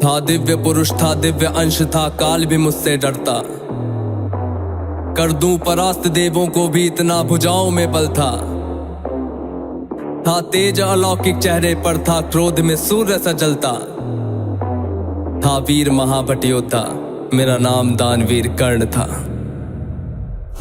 था दिव्य पुरुष था, दिव्य अंश था, काल भी मुझसे डरता। कर दूं परास्त देवों को भी, इतना भुजाओं में बल था तेज अलौकिक चेहरे पर था, क्रोध में सूर्य सा जलता। था वीर महाभट योद्धा, मेरा नाम दानवीर कर्ण था।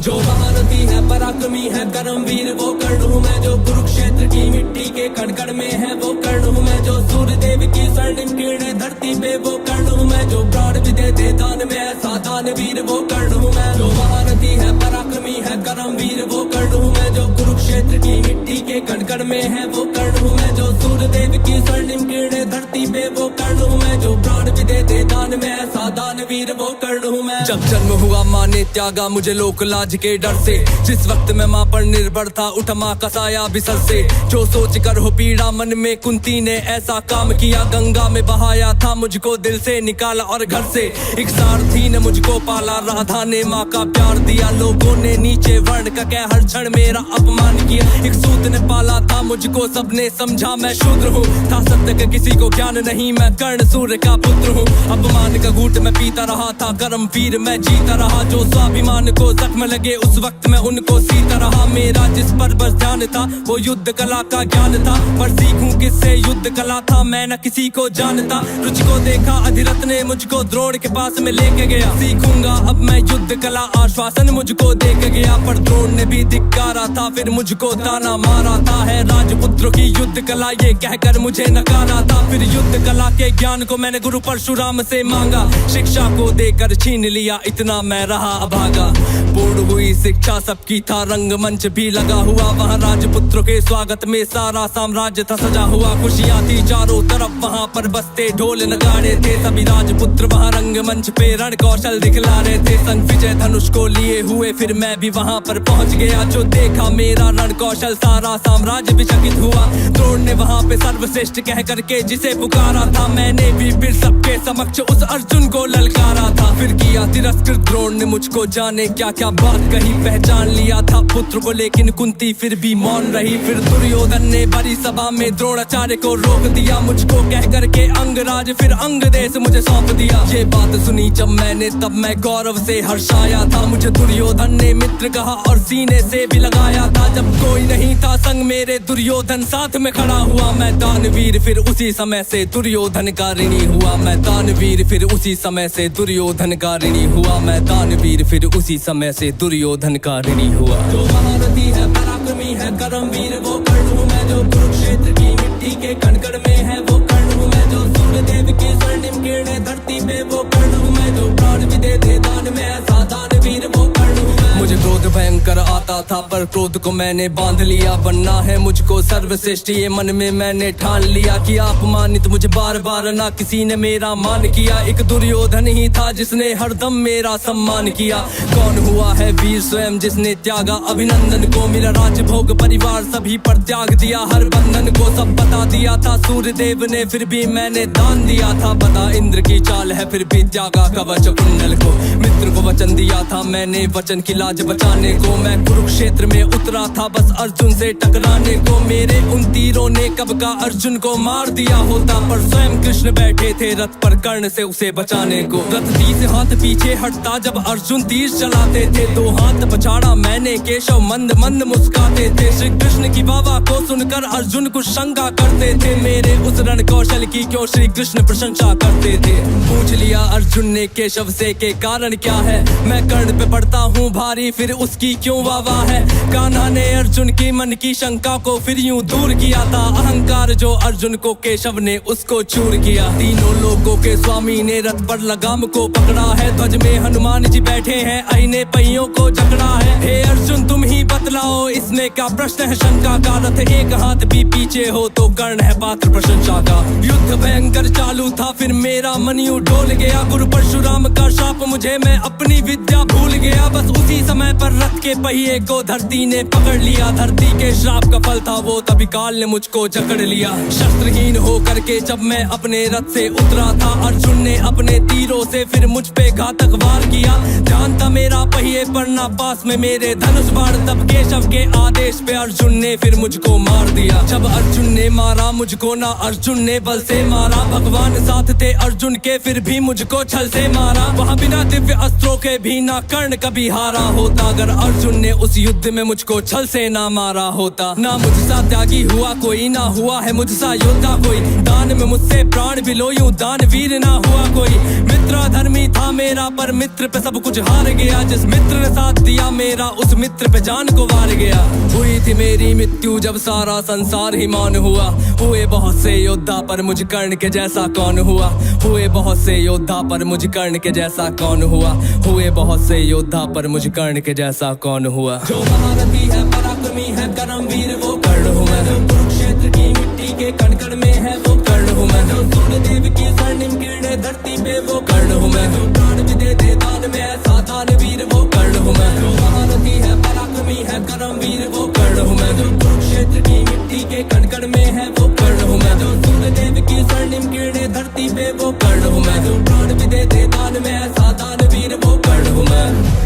जो महारथी है, पराक्रमी है, कर्मवीर वो कर्ण हूँ मैं। जो कुरुक्षेत्र की मिट्टी के कण-कण में है वो कर्ण हूँ मैं। जो सूर्य देव की स्वर्णिम किरणें धरती पे वो कर्ण हूँ मैं। जो प्राण भी दे दे दान में ऐसा दानवीर वो कर्ण हूँ मैं। जो महारथी है, पराक्रमी है, कर्मवीर वो कर्ण हूँ मैं। जो कुरुक्षेत्र की मिट्टी के कण-कण में है वो कर्ण हूँ मैं। जो सूर्य देव की स्वर्णिम किरणें धरती पे वो कर्ण हूँ मैं। जो प्राण भी दे दे दान में ऐसा दानवीर वो कर्ण हूँ मैं। जब जन्म हुआ माँ ने त्यागा मुझे लोक लाज के डर से। जिस वक्त मैं माँ पर निर्भर था, उठ माँ का साया बिसर से। जो सोच कर हो पीड़ा मन में, कुंती ने ऐसा काम किया। गंगा में बहाया था मुझको, दिल से निकाला और घर से। एक सारथी ने मुझको पाला, राधा ने माँ का प्यार दिया। लोगों ने नीचे वर्ण का कह हर क्षण मेरा अपमान किया। एक सूत ने पाला था मुझको, सबने समझा मैं शूद्र हूँ। था सत्य का किसी को ज्ञान नहीं, मैं कर्ण सूर्य का पुत्र हूँ। अपमान का घूंट मैं पीता रहा था, कर्मवीर मैं जीता रहा। जो स्वाभिमान को जख्म लगे उस वक्त मैं उनको सीता रहा। मेरा जिस पर बस ध्यान था वो युद्ध कला का ज्ञान था। पर सीखूं किससे युद्ध कला था, मैं न किसी को जानता। रुच को देखा अधिरथ ने मुझको द्रोण के पास में लेके गया। सीखूंगा अब मैं युद्ध कला, आश्वासन मुझको दे के गया। पर द्रोण ने भी धिक्कारा था, फिर मुझको ताना मारा था। है राजपुत्रों की युद्ध कला ये कहकर मुझे नकारा था। फिर युद्ध कला के ज्ञान को मैंने गुरु परशुराम से मांगा। शिक्षा को देकर छीन लिया, इतना मैं रहा अभागा। पूर्ण हुई शिक्षा सबकी था, रंगमंच भी लगा हुआ। वहाँ राजपुत्रों के स्वागत में सारा साम्राज्य था सजा हुआ। खुशियाँ थी चारों तरफ, वहाँ पर बजते ढोल नगाड़े थे। सभी राजपुत्र वहाँ रंगमंच पे रण कौशल दिखला रहे थे। संग विजय धनुष को लिए हुए फिर मैं भी वहाँ पर पहुँच गया। जो देखा मेरा रण कौशल, सारा साम्राज्य भी चकित हुआ। द्रोण ने वहाँ पे सर्वश्रेष्ठ कह करके जिसे पुकारा था, मैंने भी फिर सबके समक्ष उस अर्जुन को ललकारा था। फिर किया तिरस्कृत द्रोण ने मुझको, जाने क्या क्या बात कही। पहचान लिया था पुत्र को, लेकिन कुंती फिर भी मौन रही। फिर दुर्योधन ने बड़ी सभा में द्रोणाचार्य को रोक दिया। मुझको कह करके अंगराज फिर अंग देश मुझे सौंप दिया। ये बात सुनी जब मैंने, तब मैं गौरव से हर्षाया था। मुझे दुर्योधन ने मित्र कहा और सीने से भी लगाया था। जब कोई नहीं था संग मेरे, दुर्योधन साथ में खड़ा हुआ। मैं दानवीर फिर उसी समय से दुर्योधन का ऋणी हुआ। मैं दानवीर फिर उसी समय से दुर्योधन का ऋणी हुआ। मैं दानवीर फिर उसी समय से दुर्योधन का ऋणी हुआ। जो महारथी है, पराक्रमी है, कर्मवीर वो कर्ण हूँ मैं। जो कुरुक्षेत्र की मिट्टी के कण-कण में है वो कर्ण हूँ मैं। जो सूर्य देव की स्वर्णिम किरणें धरती पे वो कर्ण हूँ मैं। जो प्राण भी दे दे दान में ऐसा दानवीर वो कर्ण हूँ मैं। मुझे क्रोध भयंकर आता था, पर क्रोध को मैंने बांध लिया। बनना है मुझको सर्वश्रेष्ठ, ये मन में मैंने ठान लिया। कि अपमानित मुझे बार बार ना किसी ने मेरा मान किया। एक दुर्योधन ही था जिसने हरदम मेरा सम्मान किया। कौन हुआ है वीर स्वयं जिसने त्यागा अभिनंदन को। मेरा राजभोग परिवार सभी पर त्याग दिया, हर बंधन को सब बता दिया था। सूर्य देव ने फिर भी मैंने दान दिया था। बता इंद्र की चाल है, फिर भी त्यागा कवच कुंडल को। मित्र को वचन दिया था मैंने, वचन की लाज बचाने को। मैं कुरुक्षेत्र में उतरा था बस अर्जुन से टकराने को। मेरे उन तीरों ने कब का अर्जुन को मार दिया होता, पर स्वयं कृष्ण बैठे थे रथ पर कर्ण से उसे बचाने को। रथ 30 हाथ पीछे हटता जब अर्जुन तीर चलाते थे। 2 हाथ पछाड़ा मैंने, केशव मंद मंद मुस्काते थे। श्री कृष्ण की वाह को सुनकर अर्जुन कुछ शंका करते थे। मेरे उस रण कौशल की क्यों श्री कृष्ण प्रशंसा करते थे। पूछ लिया अर्जुन ने केशव से के कारण क्या है। मैं कर्ण पे पड़ता हूँ भारी, फिर उसकी क्यों वाह है। कान्हा ने अर्जुन की मन की शंका को फिर यूं दूर किया था। अहंकार जो अर्जुन को केशव ने उसको चूर किया। तीनों लोगों के स्वामी ने रथ पर लगाम को पकड़ा है। ध्वज में हनुमान जी बैठे हैं, अहिने पहियों को जकड़ा है। हे अर्जुन तुम ही बतलाओ इसमें क्या प्रश्न है शंका का। रथ एक हाथ भी पीछे हो तो कर्ण है पात्र प्रशंसा का। युद्ध भयंकर चालू था, फिर मेरा मन यूं डोल गया। गुरु परशुराम का शाप मुझे, मैं अपनी विद्या भूल गया। बस उसी समय पर रथ के पहिए को धरती ने पकड़ लिया। धरती के श्राप का सफल था वो, तभी काल ने मुझको जकड़ लिया। शस्त्रहीन हो करके जब मैं अपने रथ से उतरा था, अर्जुन ने अपने तीरों से फिर मुझ पे घातक वार किया। ध्यान था मेरा पहिए पर ना पास में मेरे धनुष बाण, तब केशव के आदेश पे अर्जुन ने फिर मुझको मार दिया। जब अर्जुन ने मारा मुझको ना अर्जुन ने बल से मारा, भगवान साथ थे अर्जुन के फिर भी मुझको छल से मारा। वहाँ बिना दिव्य अस्त्रों के भी ना कर्ण कभी हारा होता, अगर अर्जुन ने उस युद्ध में मुझको छल से ना मारा होता। ना मुझसा त्यागी हुआ कोई, ना हुआ है मुझसा योद्धा कोई, दान में मुझसे प्राण भी लो यूं दानवीर ना हुआ कोई। मित्र धर्मी था मेरा पर मित्र पे सब कुछ हार गया, जिस मित्र ने साथ दिया मेरा उस मित्र पे जान को वार गया। हुई थी मेरी मृत्यु जब सारा संसार ही मौन हुआ, हुए बहुत से योद्धा पर मुझ कर्ण के जैसा कौन हुआ। हुए बहुत से योद्धा पर मुझ कर्ण के जैसा कौन हुआ, हुए बहुत से योद्धा पर मुझ कर्ण के जैसा कौन हुआ। जो महारथी है पराक्रमी है कर्मवीर वो कर्ण हूँ मैं, जो कुरुक्षेत्र की मिट्टी के कण कण में है वो कर्ण हूँ मैं, जो सूर्यदेव की स्वर्णिम किरणें धरती पे वो कर्ण हूँ मैं, जो प्राण भी दे दे दान में ऐसा दानवीर वो कर्ण हूँ मैं। जो महारथी है पराक्रमी है कर्मवीर वो कर्ण हूँ मैं, जो कुरुक्षेत्र की मिट्टी के कण कण में है वो कर्ण हूँ मैं, जो सूर्यदेव की स्वर्णिम किरणें धरती पे वो कर्ण हूँ मैं, जो प्राण भी दे दे दान में ऐसा दानवीर वो कर्ण हूँ मैं।